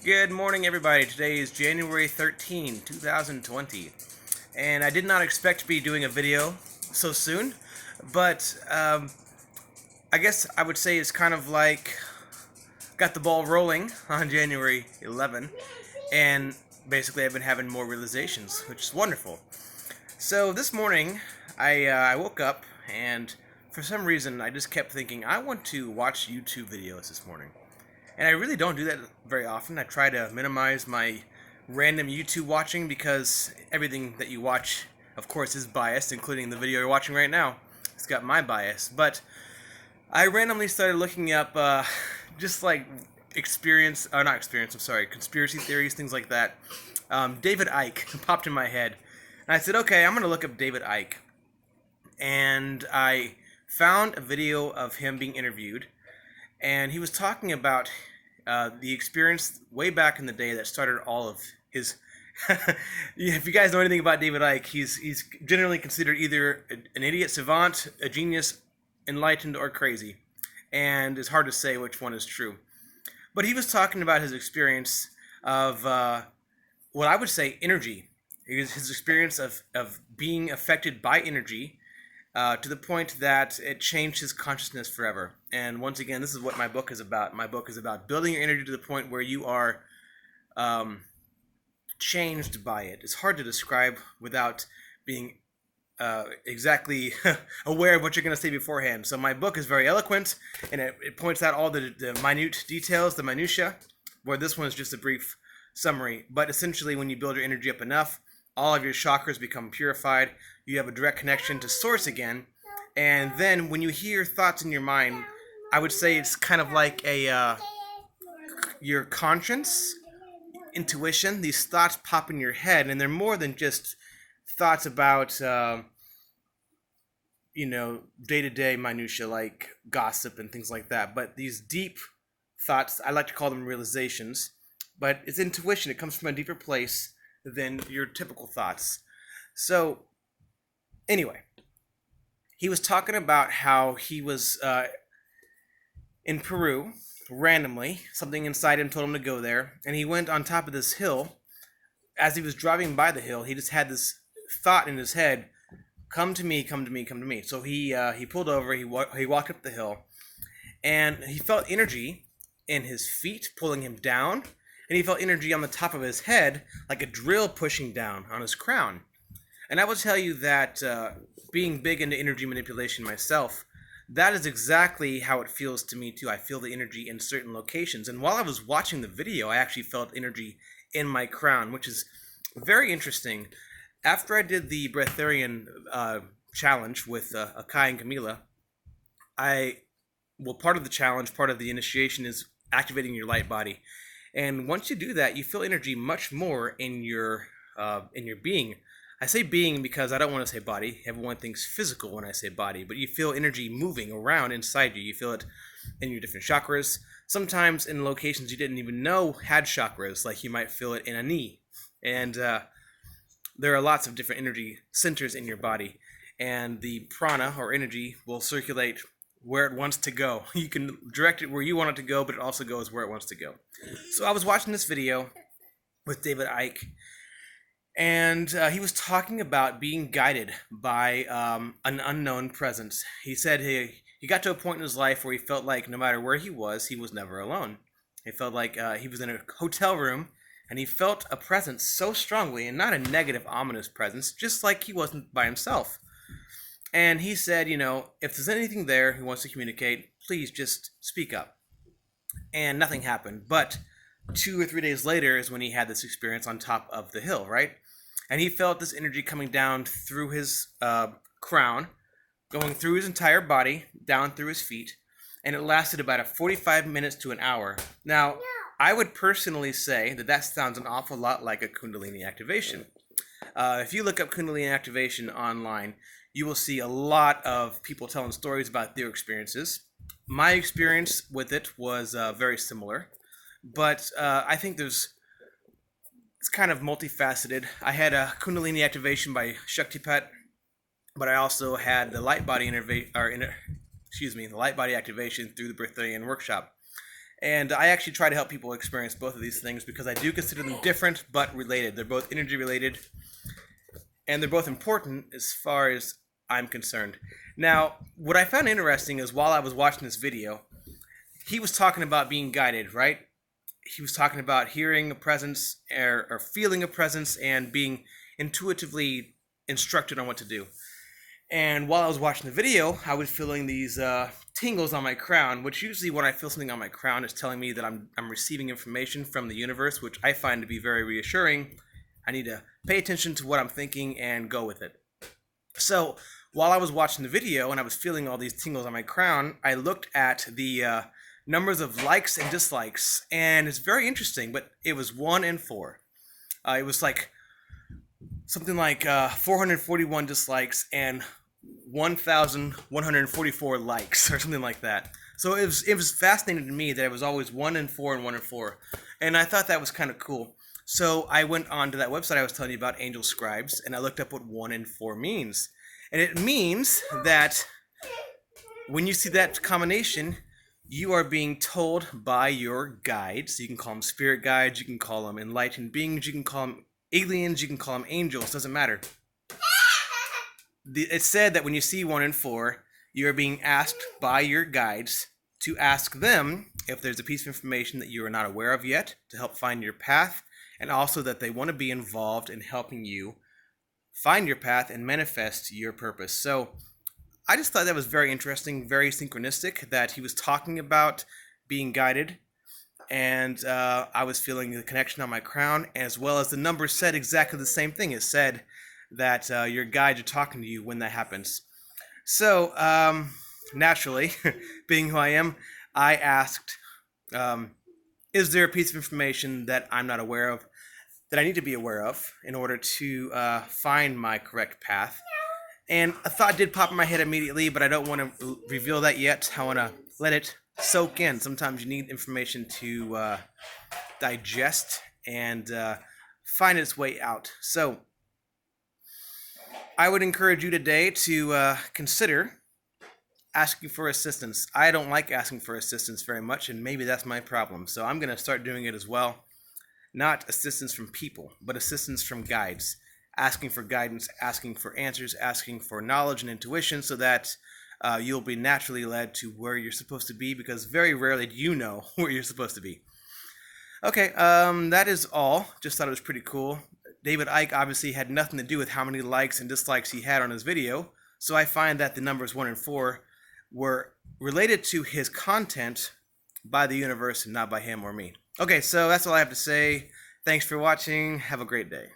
Good morning, everybody. Today is January 13, 2020, and I did not expect to be doing a video so soon, but I guess I would say it's kind of like got the ball rolling on January 11, and basically I've been having more realizations, which is wonderful. So this morning, I woke up, and for some reason I just kept thinking, I want to watch YouTube videos this morning. And I really don't do that very often. I try to minimize my random YouTube watching because everything that you watch, of course, is biased, including the video you're watching right now. It's got my bias. But I randomly started looking up just like conspiracy theories, things like that. David Icke popped in my head. And I said, okay, I'm going to look up David Icke. And I found a video of him being interviewed. And he was talking about the experience way back in the day that started all of his. If you guys know anything about David Icke, he's generally considered either an idiot savant, a genius, enlightened, or crazy. And it's hard to say which one is true. But he was talking about his experience of what I would say energy. His experience of being affected by energy. To the point that it changed his consciousness forever. And once again, this is what my book is about. My book is about building your energy to the point where you are changed by it. It's hard to describe without being exactly aware of what you're going to say beforehand. So my book is very eloquent, and it points out all the minute details, the minutia, where this one is just a brief summary. But essentially, when you build your energy up enough, all of your chakras become purified. You have a direct connection to source again. And then when you hear thoughts in your mind, I would say it's kind of like your conscience, intuition. These thoughts pop in your head, and they're more than just thoughts about, day-to-day minutia like gossip and things like that. But these deep thoughts, I like to call them realizations. But it's intuition. It comes from a deeper place than your typical thoughts. So, anyway, he was talking about how he was in Peru randomly. Something inside him told him to go there, and he went on top of this hill. As he was driving by the hill, he just had this thought in his head, "Come to me, come to me, come to me." So he pulled over. He walked up the hill, and he felt energy in his feet pulling him down. And he felt energy on the top of his head, like a drill pushing down on his crown. And I will tell you that being big into energy manipulation myself, that is exactly how it feels to me too. I feel the energy in certain locations. And while I was watching the video, I actually felt energy in my crown, which is very interesting. After I did the Breatharian challenge with Akai and Camila, part of the challenge, part of the initiation is activating your light body. And once you do that, you feel energy much more in your being. I say being because I don't want to say body. Everyone thinks physical when I say body, but you feel energy moving around inside you. You feel it in your different chakras. Sometimes in locations you didn't even know had chakras, like you might feel it in a knee. And there are lots of different energy centers in your body. And the prana, or energy, will circulate where it wants to go. You can direct it where you want it to go, but it also goes where it wants to go. So I was watching this video with David Icke, and he was talking about being guided by an unknown presence. He said he got to a point in his life where he felt like no matter where he was never alone. He felt like he was in a hotel room, and he felt a presence so strongly, and not a negative, ominous presence, just like he wasn't by himself. And he said, if there's anything there who wants to communicate, please just speak up. And nothing happened. But 2 or 3 days later is when he had this experience on top of the hill, right? And he felt this energy coming down through his crown, going through his entire body, down through his feet. And it lasted about 45 minutes to an hour. Now, I would personally say that sounds an awful lot like a Kundalini activation. If you look up Kundalini activation online, you will see a lot of people telling stories about their experiences. My experience with it was very similar, but I think it's kind of multifaceted. I had a Kundalini activation by Shaktipat, but I also had the light body the light body activation through the Breatharian workshop. And I actually try to help people experience both of these things because I do consider them different but related. They're both energy related and they're both important as far as I'm concerned. Now, what I found interesting is while I was watching this video, he was talking about being guided, right? He was talking about hearing a presence or feeling a presence and being intuitively instructed on what to do. And while I was watching the video, I was feeling these tingles on my crown, which usually when I feel something on my crown is telling me that I'm receiving information from the universe, which I find to be very reassuring. I need to pay attention to what I'm thinking and go with it. So while I was watching the video and I was feeling all these tingles on my crown, I looked at the numbers of likes and dislikes, and it's very interesting, but it was 1 and 4. It was like something like 441 dislikes and 1,144 likes or something like that. So it was fascinating to me that it was always 1 and 4 and 1 and 4. And I thought that was kind of cool. So I went on to that website I was telling you about, Angel Scribes, and I looked up what 1 and 4 means. And it means that when you see that combination, you are being told by your guides. You can call them spirit guides, you can call them enlightened beings, you can call them aliens, you can call them angels, doesn't matter. It's said that when you see 1 and 4, you are being asked by your guides to ask them if there's a piece of information that you are not aware of yet to help find your path, and also that they want to be involved in helping you find your path and manifest your purpose. So I just thought that was very interesting, very synchronistic, that he was talking about being guided, and I was feeling the connection on my crown, as well as the numbers said exactly the same thing. It said that your guides are talking to you when that happens. So naturally, being who I am, I asked, is there a piece of information that I'm not aware of, that I need to be aware of in order to find my correct path? And a thought did pop in my head immediately, but I don't want to reveal that yet. I want to let it soak in. Sometimes you need information to digest and find its way out. So I would encourage you today to consider asking for assistance. I don't like asking for assistance very much, and maybe that's my problem. So I'm going to start doing it as well. Not assistance from people, but assistance from guides. Asking for guidance, asking for answers, asking for knowledge and intuition so that you'll be naturally led to where you're supposed to be, because very rarely do you know where you're supposed to be. Okay, that is all. Just thought it was pretty cool. David Icke obviously had nothing to do with how many likes and dislikes he had on his video, so I find that the numbers 1 and 4 were related to his content by the universe and not by him or me. Okay, so that's all I have to say. Thanks for watching. Have a great day.